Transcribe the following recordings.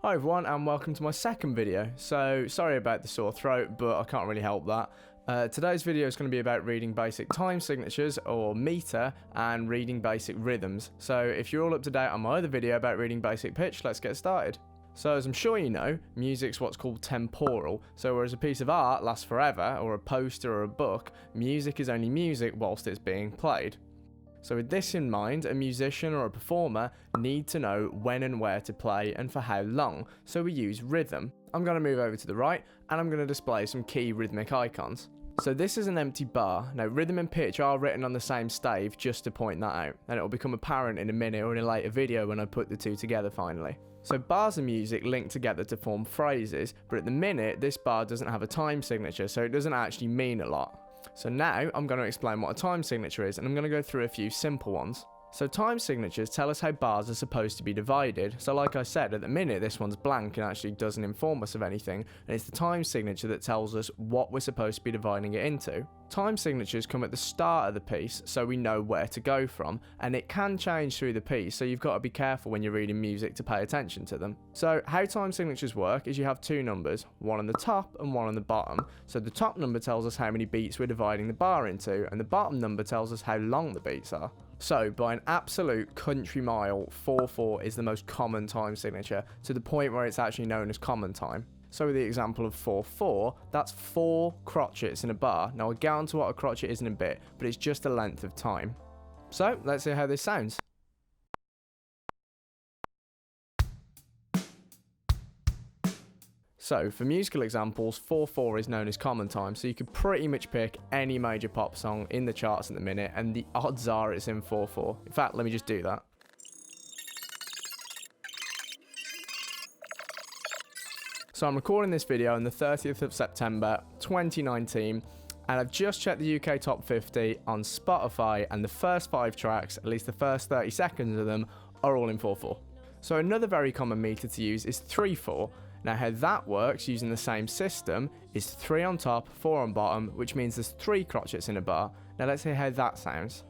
Hi everyone and welcome to my second video. So sorry about the sore throat, but I can't really help that. Today's video is going to be about reading basic time signatures or meter and reading basic rhythms. So if you're all up to date on my other video about reading basic pitch, let's get started. So as I'm sure you know, music's what's called temporal. So whereas a piece of art lasts forever, or a poster or a book, music is only music whilst it's being played. So with this in mind, a musician or a performer need to know when and where to play and for how long, so we use rhythm. I'm going to move over to the right and I'm going to display some key rhythmic icons. So this is an empty bar. Now rhythm and pitch are written on the same stave just to point that out, and it will become apparent in a minute or in a later video when I put the two together finally. So bars of music link together to form phrases, but at the minute this bar doesn't have a time signature, so it doesn't actually mean a lot. So now I'm going to explain what a time signature is, and I'm going to go through a few simple ones. So time signatures tell us how bars are supposed to be divided. So like I said, at the minute this one's blank and actually doesn't inform us of anything, and it's the time signature that tells us what we're supposed to be dividing it into. Time signatures come at the start of the piece so we know where to go from, and it can change through the piece, so you've got to be careful when you're reading music to pay attention to them. So how time signatures work is you have two numbers, one on the top and one on the bottom. So the top number tells us how many beats we're dividing the bar into, and the bottom number tells us how long the beats are. So by an absolute country mile, 4/4 is the most common time signature, to the point where it's actually known as common time. So with the example of 4/4, that's 4 crotchets in a bar. Now I'll get onto what a crotchet is in a bit, but it's just a length of time. So let's see how this sounds. So for musical examples, 4/4 is known as common time, so you could pretty much pick any major pop song in the charts at the minute, and the odds are it's in 4/4. In fact, let me just do that. So I'm recording this video on the 30th of September 2019, and I've just checked the UK Top 50 on Spotify, and the first 5 tracks, at least the first 30 seconds of them, are all in 4/4. So another very common meter to use is 3/4. Now how that works using the same system is 3 on top, 4 on bottom, which means there's 3 crotchets in a bar. Now let's hear how that sounds.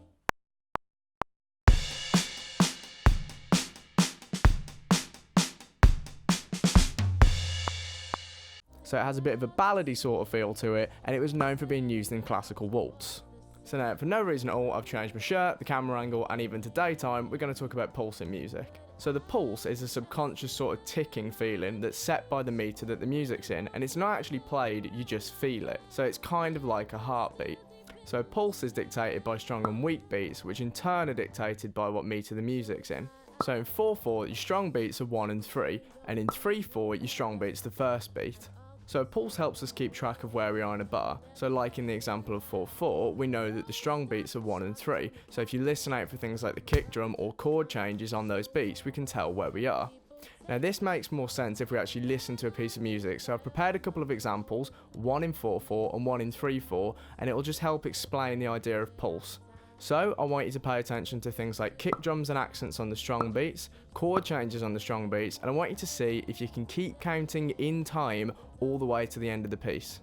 So it has a bit of a ballady sort of feel to it, and it was known for being used in classical waltz. So now, for no reason at all, I've changed my shirt, the camera angle, and even to daytime, we're going to talk about pulse in music. So the pulse is a subconscious sort of ticking feeling that's set by the meter that the music's in, and it's not actually played, you just feel it. So it's kind of like a heartbeat. So a pulse is dictated by strong and weak beats, which in turn are dictated by what meter the music's in. So in 4/4, your strong beats are 1 and 3, and in 3/4, your strong beat's the first beat. So a pulse helps us keep track of where we are in a bar. So like in the example of 4/4, we know that the strong beats are 1 and 3. So if you listen out for things like the kick drum or chord changes on those beats, we can tell where we are. Now this makes more sense if we actually listen to a piece of music. So I've prepared a couple of examples, one in 4/4 and one in 3/4, and it will just help explain the idea of pulse. So I want you to pay attention to things like kick drums and accents on the strong beats, chord changes on the strong beats, and I want you to see if you can keep counting in time all the way to the end of the piece.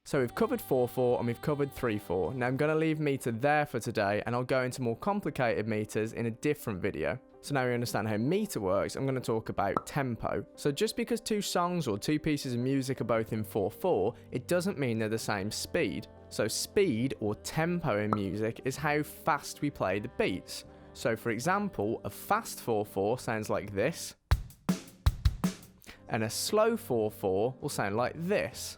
So we've covered 4/4 and we've covered 3/4. Now I'm going to leave meter there for today, and I'll go into more complicated meters in a different video. So now we understand how meter works, I'm going to talk about tempo. So just because 2 songs or 2 pieces of music are both in 4/4, it doesn't mean they're the same speed. So speed or tempo in music is how fast we play the beats. So for example, a fast 4/4 sounds like this, and a slow 4/4 will sound like this.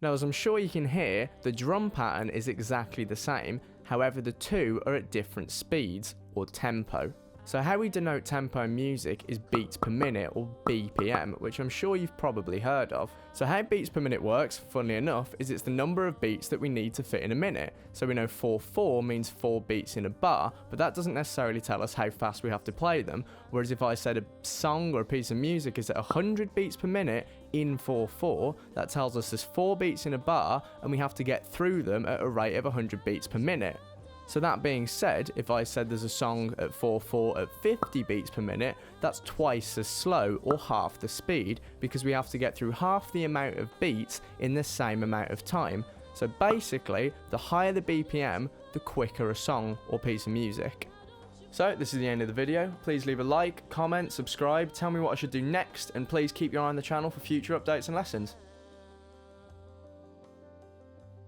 Now as I'm sure you can hear, the drum pattern is exactly the same, however the two are at different speeds, or tempo. So how we denote tempo in music is beats per minute, or BPM, which I'm sure you've probably heard of. So how beats per minute works, funnily enough, is it's the number of beats that we need to fit in a minute. So we know 4/4 means 4 beats in a bar, but that doesn't necessarily tell us how fast we have to play them, whereas if I said a song or a piece of music is at 100 beats per minute in 4/4, that tells us there's 4 beats in a bar and we have to get through them at a rate of 100 beats per minute. So that being said, if I said there's a song at 4/4 at 50 beats per minute, that's twice as slow, or half the speed, because we have to get through half the amount of beats in the same amount of time. So basically, the higher the BPM, the quicker a song or piece of music. So this is the end of the video. Please leave a like, comment, subscribe, tell me what I should do next, and please keep your eye on the channel for future updates and lessons.